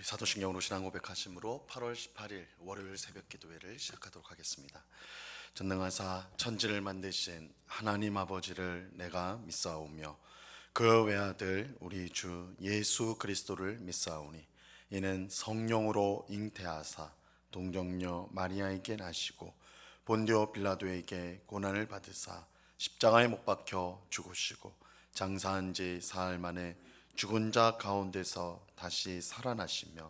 사도신경으로 신앙 고백하심으로 8월 18일 월요일 새벽 기도회를 시작하도록 하겠습니다. 전능하사 천지를 만드신 하나님 아버지를 내가 믿사오며 그 외아들 우리 주 예수 그리스도를 믿사오니 이는 성령으로 잉태하사 동정녀 마리아에게 나시고 본디오 빌라도에게 고난을 받으사 십자가에 못 박혀 죽으시고 장사한 지 사흘 만에 죽은 자 가운데서 다시 살아나시며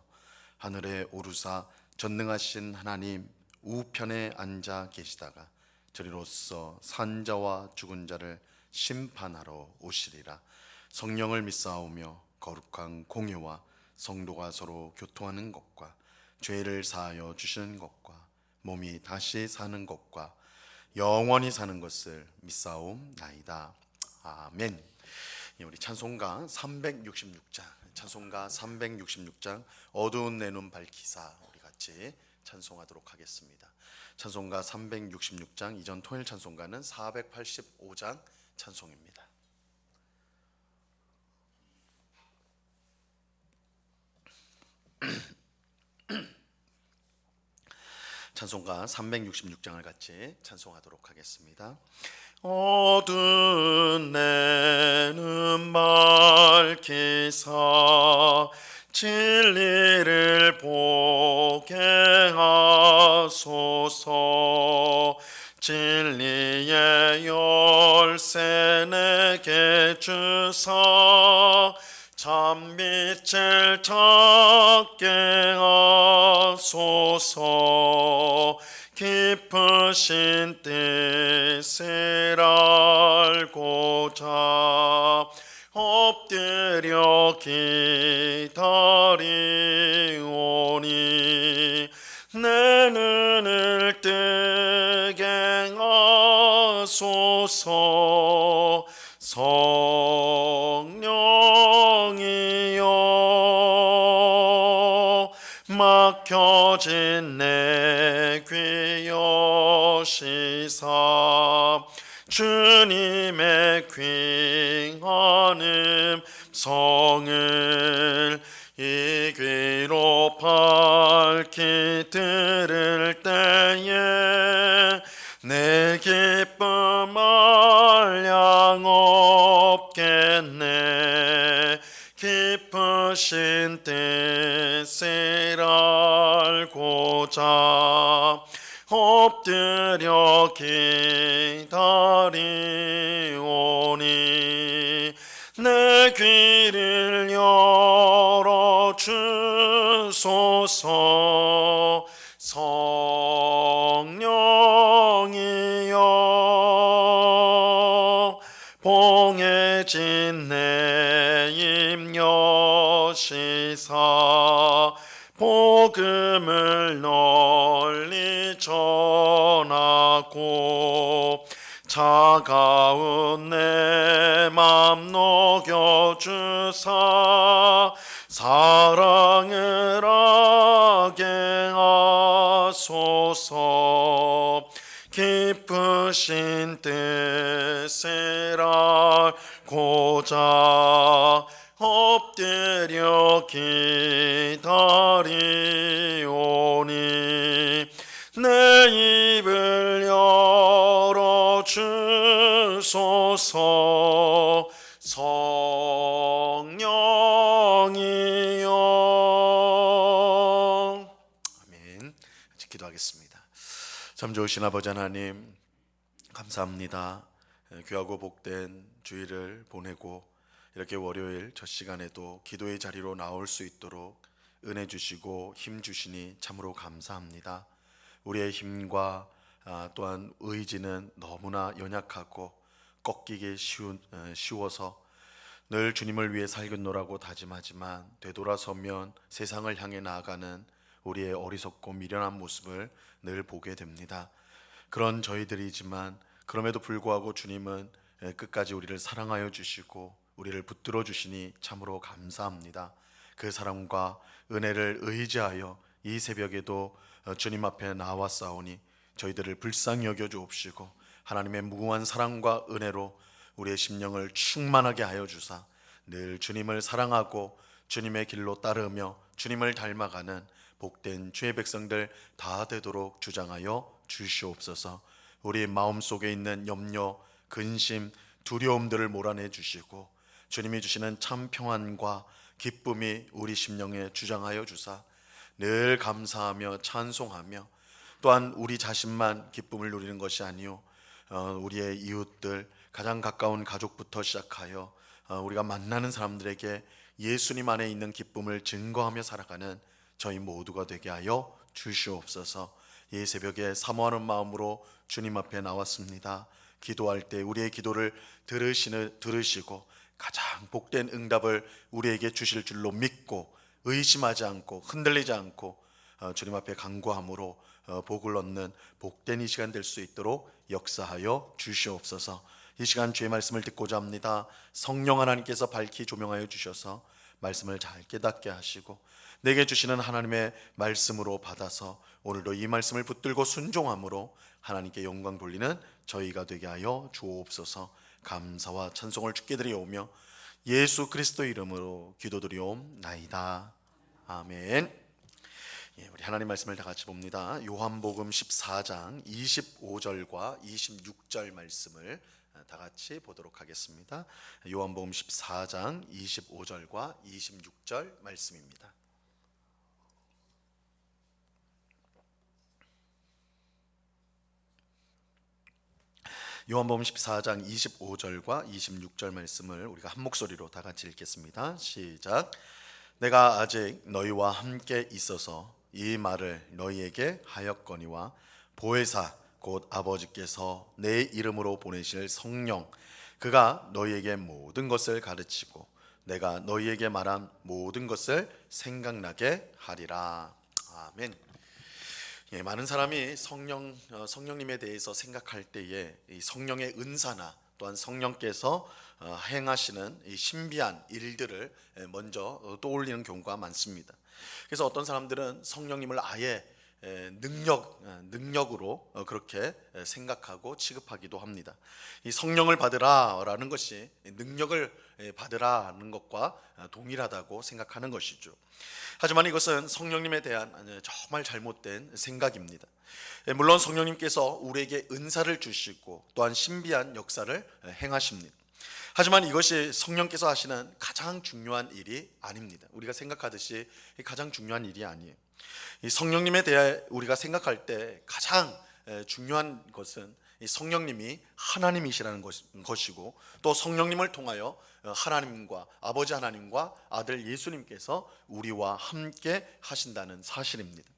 하늘에 오르사 전능하신 하나님 우편에 앉아 계시다가 저리로서 산 자와 죽은 자를 심판하러 오시리라. 성령을 믿사오며 거룩한 공유와 성도가 서로 교통하는 것과 죄를 사하여 주시는 것과 몸이 다시 사는 것과 영원히 사는 것을 믿사옵나이다. 아멘. 우리 찬송가 366장 어두운 내 눈 밝히사 우리 같이 찬송하도록 하겠습니다. 찬송가 366장 이전 통일 찬송가는 485장 찬송입니다. 찬송가 366장을 같이 찬송하도록 하겠습니다. 어두운 내 눈 밝히사 진리를 보게 하소서. 진리의 열쇠 내게 주사 참빛을 찾게 하소서. 깊으신 뜻을 알고자 엎드려 기다리오니 내 눈을 뜨게 하소서. 성령이여 막혀진 내 귀 여시사 주님의 귀한 음성을 이 귀로 밝히 들을 때에 내 기쁨 한량 없겠네. 깊으신 뜻을 알고자 엎드려 기다리오니 내 귀를 열어 주소서. 성령이여 봉해진 내 입 여시사 복음을 널리 전하고 차가운 내 맘 녹여주사 사랑을 하게 하소서. 깊으신 뜻을 알고자 엎드려 기다리오니 내 입을 열어 주소서. 성령이여. 아멘. 기도하겠습니다. 참 좋으신 아버지 하나님, 감사합니다. 귀하고 복된 주일을 보내고 이렇게 월요일 첫 시간에도 기도의 자리로 나올 수 있도록 은혜 주시고 힘 주시니 참으로 감사합니다. 우리의 힘과 또한 의지는 너무나 연약하고 꺾이기 쉬워서 늘 주님을 위해 살겠노라고 다짐하지만 되돌아서면 세상을 향해 나아가는 우리의 어리석고 미련한 모습을 늘 보게 됩니다. 그런 저희들이지만 그럼에도 불구하고 주님은 끝까지 우리를 사랑하여 주시고 우리를 붙들어 주시니 참으로 감사합니다. 그 사랑과 은혜를 의지하여 이 새벽에도 주님 앞에 나왔사오니 저희들을 불쌍히 여겨 주옵시고 하나님의 무궁한 사랑과 은혜로 우리의 심령을 충만하게 하여 주사 늘 주님을 사랑하고 주님의 길로 따르며 주님을 닮아가는 복된 주의 백성들 다 되도록 주장하여 주시옵소서. 우리 마음속에 있는 염려, 근심, 두려움들을 몰아내 주시고 주님이 주시는 참 평안과 기쁨이 우리 심령에 주장하여 주사 늘 감사하며 찬송하며 또한 우리 자신만 기쁨을 누리는 것이 아니요 우리의 이웃들, 가장 가까운 가족부터 시작하여 우리가 만나는 사람들에게 예수님 안에 있는 기쁨을 증거하며 살아가는 저희 모두가 되게 하여 주시옵소서. 이 새벽에 사모하는 마음으로 주님 앞에 나왔습니다. 기도할 때 우리의 기도를 들으시고 가장 복된 응답을 우리에게 주실 줄로 믿고 의심하지 않고 흔들리지 않고 주님 앞에 간구함으로 복을 얻는 복된 이 시간 될 수 있도록 역사하여 주시옵소서. 이 시간 주의 말씀을 듣고자 합니다. 성령 하나님께서 밝히 조명하여 주셔서 말씀을 잘 깨닫게 하시고 내게 주시는 하나님의 말씀으로 받아서 오늘도 이 말씀을 붙들고 순종함으로 하나님께 영광 돌리는 저희가 되게 하여 주옵소서. 감사와 찬송을 주께 드리오며 예수 그리스도 이름으로 기도드리옵나이다. 아멘. 우리 하나님 말씀을 다 같이 봅니다. 요한복음 14장 25절과 26절 말씀을 다 같이 보도록 하겠습니다. 요한복음 14장 25절과 26절 말씀입니다. 요한복음 14장 25절과 26절 말씀을 우리가 한 목소리로 다 같이 읽겠습니다. 시작. 내가 아직 너희와 함께 있어서 이 말을 너희에게 하였거니와 보혜사 곧 아버지께서 내 이름으로 보내실 성령 그가 너희에게 모든 것을 가르치고 내가 너희에게 말한 모든 것을 생각나게 하리라. 아멘. 많은 사람이 성령님에 대해서 생각할 때에 이 성령의 은사나 또한 성령께서 행하시는 이 신비한 일들을 먼저 떠올리는 경우가 많습니다. 그래서 어떤 사람들은 성령님을 아예 능력으로 그렇게 생각하고 취급하기도 합니다. 이 성령을 받으라라는 것이 능력을 받으라는 것과 동일하다고 생각하는 것이죠. 하지만 이것은 성령님에 대한 정말 잘못된 생각입니다. 물론 성령님께서 우리에게 은사를 주시고 또한 신비한 역사를 행하십니다. 하지만 이것이 성령께서 하시는 가장 중요한 일이 아닙니다. 우리가 생각하듯이 가장 중요한 일이 아니에요. 이 성령님에 대해 우리가 생각할 때 가장 중요한 것은 이 성령님이 하나님이시라는 것이고 또 성령님을 통하여 하나님과 아버지 하나님과 아들 예수님께서 우리와 함께 하신다는 사실입니다.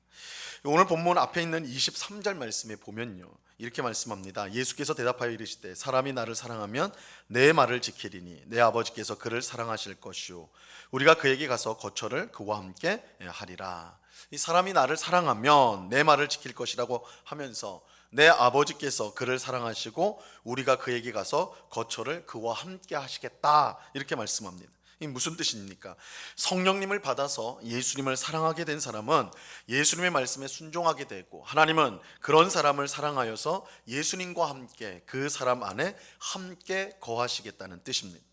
오늘 본문 앞에 있는 23절 말씀에 보면요 이렇게 말씀합니다. 예수께서 대답하여 이르시되 사람이 나를 사랑하면 내 말을 지키리니 내 아버지께서 그를 사랑하실 것이요 우리가 그에게 가서 거처를 그와 함께 하리라. 이 사람이 나를 사랑하면 내 말을 지킬 것이라고 하면서 내 아버지께서 그를 사랑하시고 우리가 그에게 가서 거처를 그와 함께 하시겠다 이렇게 말씀합니다. 이 무슨 뜻입니까? 성령님을 받아서 예수님을 사랑하게 된 사람은 예수님의 말씀에 순종하게 되고 하나님은 그런 사람을 사랑하여서 예수님과 함께 그 사람 안에 함께 거하시겠다는 뜻입니다.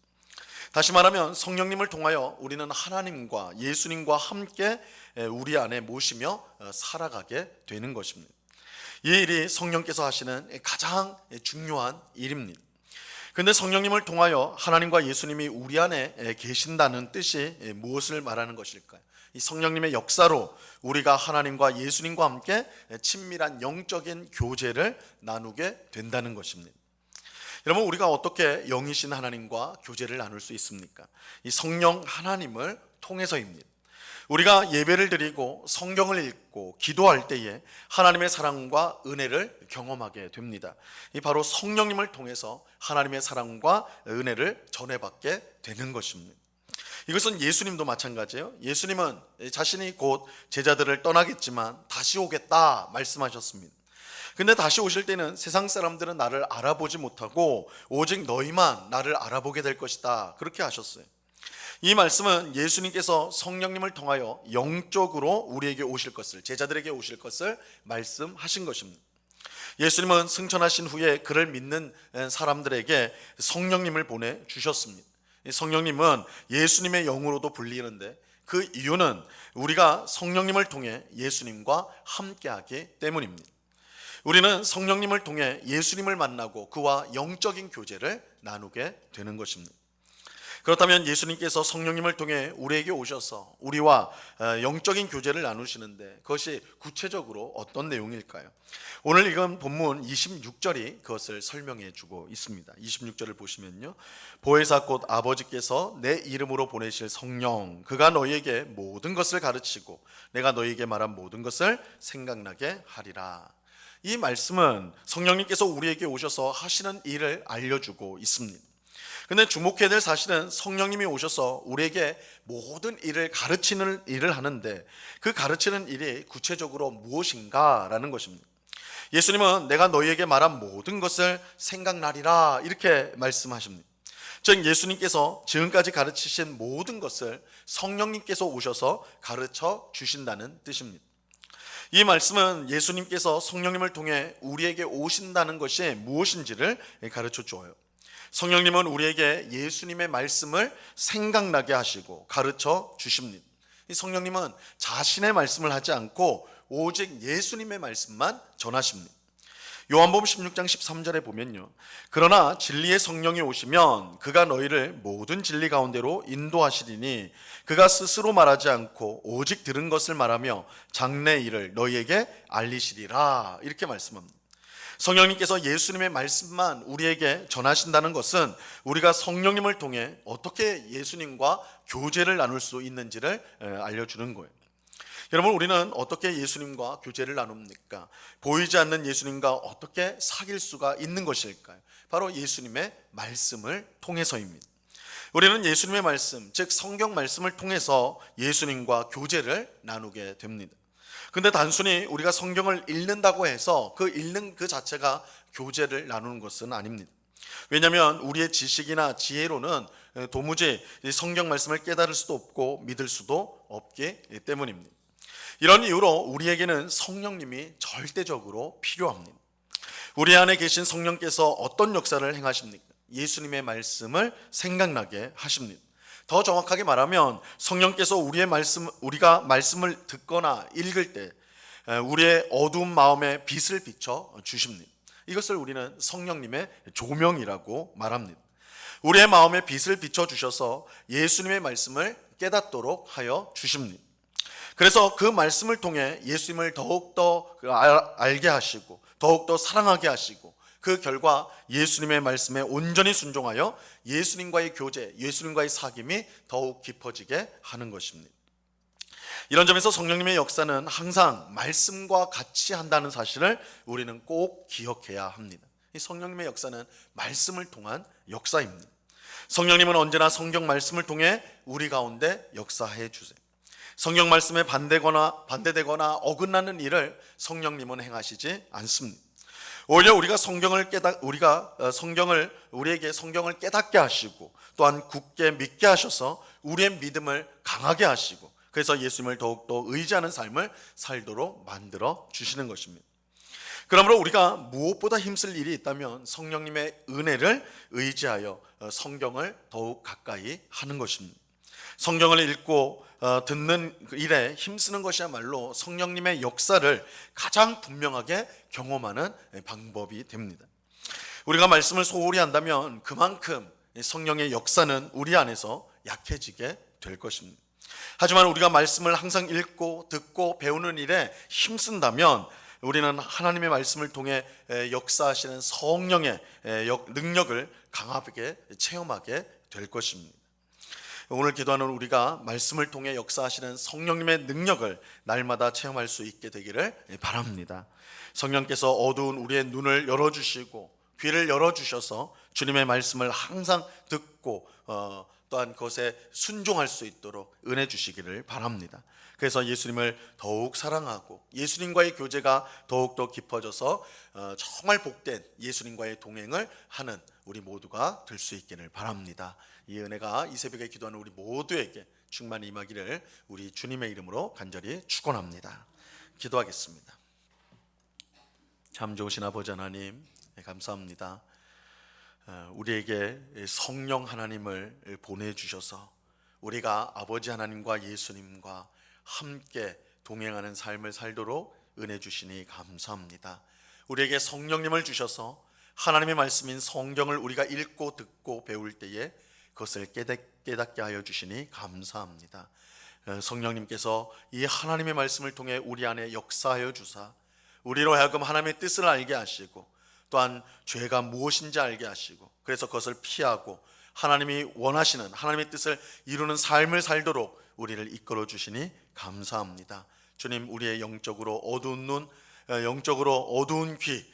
다시 말하면 성령님을 통하여 우리는 하나님과 예수님과 함께 우리 안에 모시며 살아가게 되는 것입니다. 이 일이 성령께서 하시는 가장 중요한 일입니다. 그런데 성령님을 통하여 하나님과 예수님이 우리 안에 계신다는 뜻이 무엇을 말하는 것일까요? 이 성령님의 역사로 우리가 하나님과 예수님과 함께 친밀한 영적인 교제를 나누게 된다는 것입니다. 여러분 우리가 어떻게 영이신 하나님과 교제를 나눌 수 있습니까? 이 성령 하나님을 통해서입니다. 우리가 예배를 드리고 성경을 읽고 기도할 때에 하나님의 사랑과 은혜를 경험하게 됩니다. 이 바로 성령님을 통해서 하나님의 사랑과 은혜를 전해받게 되는 것입니다. 이것은 예수님도 마찬가지예요. 예수님은 자신이 곧 제자들을 떠나겠지만 다시 오겠다 말씀하셨습니다. 근데 다시 오실 때는 세상 사람들은 나를 알아보지 못하고 오직 너희만 나를 알아보게 될 것이다 그렇게 하셨어요. 이 말씀은 예수님께서 성령님을 통하여 영적으로 우리에게 오실 것을, 제자들에게 오실 것을 말씀하신 것입니다. 예수님은 승천하신 후에 그를 믿는 사람들에게 성령님을 보내주셨습니다. 성령님은 예수님의 영으로도 불리는데 그 이유는 우리가 성령님을 통해 예수님과 함께하기 때문입니다. 우리는 성령님을 통해 예수님을 만나고 그와 영적인 교제를 나누게 되는 것입니다. 그렇다면 예수님께서 성령님을 통해 우리에게 오셔서 우리와 영적인 교제를 나누시는데 그것이 구체적으로 어떤 내용일까요? 오늘 읽은 본문 26절이 그것을 설명해 주고 있습니다. 26절을 보시면요, 보혜사 곧 아버지께서 내 이름으로 보내실 성령, 그가 너희에게 모든 것을 가르치고 내가 너희에게 말한 모든 것을 생각나게 하리라. 이 말씀은 성령님께서 우리에게 오셔서 하시는 일을 알려주고 있습니다. 근데 주목해야 될 사실은 성령님이 오셔서 우리에게 모든 일을 가르치는 일을 하는데 그 가르치는 일이 구체적으로 무엇인가라는 것입니다. 예수님은 내가 너희에게 말한 모든 것을 생각나리라 이렇게 말씀하십니다. 즉 예수님께서 지금까지 가르치신 모든 것을 성령님께서 오셔서 가르쳐 주신다는 뜻입니다. 이 말씀은 예수님께서 성령님을 통해 우리에게 오신다는 것이 무엇인지를 가르쳐 줘요. 성령님은 우리에게 예수님의 말씀을 생각나게 하시고 가르쳐 주십니다. 이 성령님은 자신의 말씀을 하지 않고 오직 예수님의 말씀만 전하십니다. 요한복음 16장 13절에 보면요, 그러나 진리의 성령이 오시면 그가 너희를 모든 진리 가운데로 인도하시리니 그가 스스로 말하지 않고 오직 들은 것을 말하며 장래 일을 너희에게 알리시리라 이렇게 말씀합니다. 성령님께서 예수님의 말씀만 우리에게 전하신다는 것은 우리가 성령님을 통해 어떻게 예수님과 교제를 나눌 수 있는지를 알려주는 거예요. 여러분, 우리는 어떻게 예수님과 교제를 나눕니까? 보이지 않는 예수님과 어떻게 사귈 수가 있는 것일까요? 바로 예수님의 말씀을 통해서입니다. 우리는 예수님의 말씀, 즉 성경 말씀을 통해서 예수님과 교제를 나누게 됩니다. 근데 단순히 우리가 성경을 읽는다고 해서 그 읽는 그 자체가 교제를 나누는 것은 아닙니다. 왜냐하면 우리의 지식이나 지혜로는 도무지 성경 말씀을 깨달을 수도 없고 믿을 수도 없기 때문입니다. 이런 이유로 우리에게는 성령님이 절대적으로 필요합니다. 우리 안에 계신 성령께서 어떤 역사를 행하십니까? 예수님의 말씀을 생각나게 하십니다. 더 정확하게 말하면 성령께서 우리가 말씀을 듣거나 읽을 때 우리의 어두운 마음에 빛을 비춰 주십니다. 이것을 우리는 성령님의 조명이라고 말합니다. 우리의 마음에 빛을 비춰 주셔서 예수님의 말씀을 깨닫도록 하여 주십니다. 그래서 그 말씀을 통해 예수님을 더욱더 알게 하시고 더욱더 사랑하게 하시고 그 결과 예수님의 말씀에 온전히 순종하여 예수님과의 교제, 예수님과의 사귐이 더욱 깊어지게 하는 것입니다. 이런 점에서 성령님의 역사는 항상 말씀과 같이 한다는 사실을 우리는 꼭 기억해야 합니다. 이 성령님의 역사는 말씀을 통한 역사입니다. 성령님은 언제나 성경 말씀을 통해 우리 가운데 역사해 주세요. 성경 말씀에 반대되거나 어긋나는 일을 성령님은 행하시지 않습니다. 오히려 우리에게 성경을 깨닫게 하시고 또한 굳게 믿게 하셔서 우리의 믿음을 강하게 하시고 그래서 예수님을 더욱더 의지하는 삶을 살도록 만들어 주시는 것입니다. 그러므로 우리가 무엇보다 힘쓸 일이 있다면 성령님의 은혜를 의지하여 성경을 더욱 가까이 하는 것입니다. 성경을 읽고 듣는 일에 힘쓰는 것이야말로 성령님의 역사를 가장 분명하게 경험하는 방법이 됩니다. 우리가 말씀을 소홀히 한다면 그만큼 성령의 역사는 우리 안에서 약해지게 될 것입니다. 하지만 우리가 말씀을 항상 읽고 듣고 배우는 일에 힘쓴다면 우리는 하나님의 말씀을 통해 역사하시는 성령의 능력을 강하게 체험하게 될 것입니다. 오늘 기도하는 우리가 말씀을 통해 역사하시는 성령님의 능력을 날마다 체험할 수 있게 되기를 바랍니다. 성령께서 어두운 우리의 눈을 열어주시고 귀를 열어주셔서 주님의 말씀을 항상 듣고 또한 그것에 순종할 수 있도록 은혜 주시기를 바랍니다. 그래서 예수님을 더욱 사랑하고 예수님과의 교제가 더욱더 깊어져서 정말 복된 예수님과의 동행을 하는 우리 모두가 될 수 있기를 바랍니다. 이 은혜가 이 새벽에 기도하는 우리 모두에게 충만히 임하기를 우리 주님의 이름으로 간절히 축원합니다. 기도하겠습니다. 참 좋으신 아버지 하나님, 감사합니다. 우리에게 성령 하나님을 보내주셔서 우리가 아버지 하나님과 예수님과 함께 동행하는 삶을 살도록 은혜 주시니 감사합니다. 우리에게 성령님을 주셔서 하나님의 말씀인 성경을 우리가 읽고 듣고 배울 때에 그것을 깨닫게 하여 주시니 감사합니다. 성령님께서 이 하나님의 말씀을 통해 우리 안에 역사하여 주사 우리로 하여금 하나님의 뜻을 알게 하시고 또한 죄가 무엇인지 알게 하시고 그래서 그것을 피하고 하나님이 원하시는 하나님의 뜻을 이루는 삶을 살도록 우리를 이끌어 주시니 감사합니다. 주님, 우리의 영적으로 어두운 눈, 영적으로 어두운 귀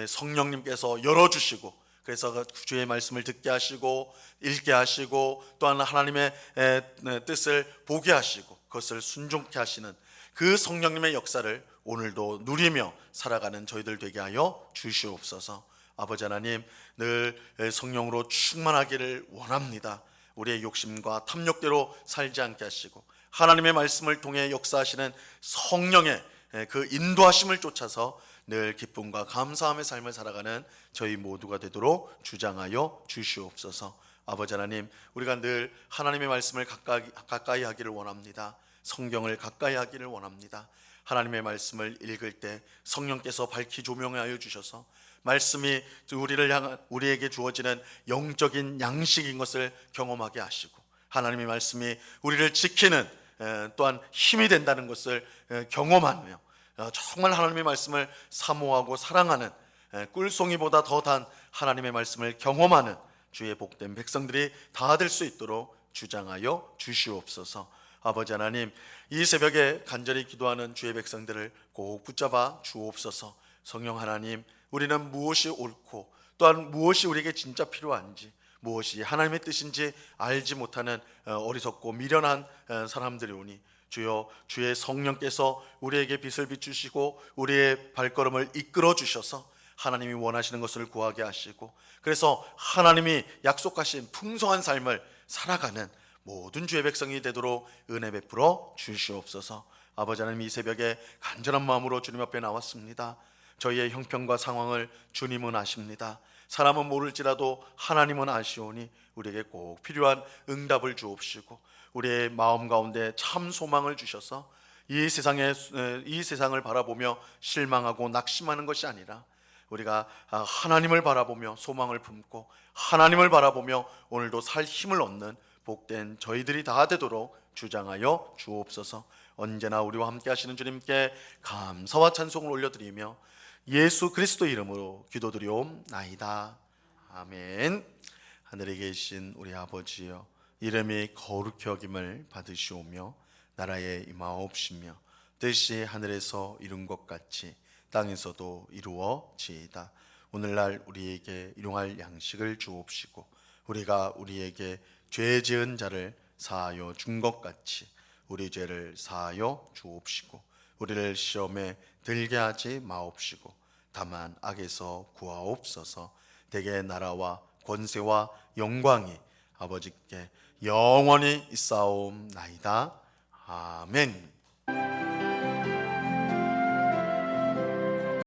성령님께서 열어주시고 그래서 주의 말씀을 듣게 하시고 읽게 하시고 또한 하나님의 뜻을 보게 하시고 그것을 순종케 하시는 그 성령님의 역사를 오늘도 누리며 살아가는 저희들 되게 하여 주시옵소서. 아버지 하나님, 늘 성령으로 충만하기를 원합니다. 우리의 욕심과 탐욕대로 살지 않게 하시고 하나님의 말씀을 통해 역사하시는 성령의 그 인도하심을 쫓아서 늘 기쁨과 감사함의 삶을 살아가는 저희 모두가 되도록 주장하여 주시옵소서. 아버지 하나님, 우리가 늘 하나님의 말씀을 가까이 하기를 원합니다. 성경을 가까이 하기를 원합니다. 하나님의 말씀을 읽을 때 성령께서 밝히 조명하여 주셔서 말씀이 우리에게 주어지는 영적인 양식인 것을 경험하게 하시고 하나님의 말씀이 우리를 지키는 또한 힘이 된다는 것을 경험하며 정말 하나님의 말씀을 사모하고 사랑하는 꿀송이보다 더 단 하나님의 말씀을 경험하는 주의 복된 백성들이 다 될 수 있도록 주장하여 주시옵소서. 아버지 하나님, 이 새벽에 간절히 기도하는 주의 백성들을 꼭 붙잡아 주옵소서. 성령 하나님, 우리는 무엇이 옳고 또한 무엇이 우리에게 진짜 필요한지 무엇이 하나님의 뜻인지 알지 못하는 어리석고 미련한 사람들이 오니 주여, 주의 성령께서 우리에게 빛을 비추시고 우리의 발걸음을 이끌어 주셔서 하나님이 원하시는 것을 구하게 하시고 그래서 하나님이 약속하신 풍성한 삶을 살아가는 모든 주의 백성이 되도록 은혜 베풀어 주시옵소서. 아버지 하나님, 이 새벽에 간절한 마음으로 주님 앞에 나왔습니다. 저희의 형편과 상황을 주님은 아십니다. 사람은 모를지라도 하나님은 아시오니 우리에게 꼭 필요한 응답을 주옵시고 우리의 마음 가운데 참 소망을 주셔서 이 세상을 바라보며 실망하고 낙심하는 것이 아니라 우리가 하나님을 바라보며 소망을 품고 하나님을 바라보며 오늘도 살 힘을 얻는 복된 저희들이 다 되도록 주장하여 주옵소서. 언제나 우리와 함께 하시는 주님께 감사와 찬송을 올려드리며 예수 그리스도 이름으로 기도드리옵나이다. 아멘. 하늘에 계신 우리 아버지여, 이름이 거룩히 여김을 받으시오며 나라에 임하옵시며 뜻이 하늘에서 이룬 것 같이 땅에서도 이루어지이다. 오늘날 우리에게 일용할 양식을 주옵시고 우리가 우리에게 죄 지은 자를 사하여 준 것 같이 우리 죄를 사하여 주옵시고 우리를 시험에 들게 하지 마옵시고 다만 악에서 구하옵소서. 대개 나라와 권세와 영광이 아버지께 영원히 있사옵나이다. 아멘.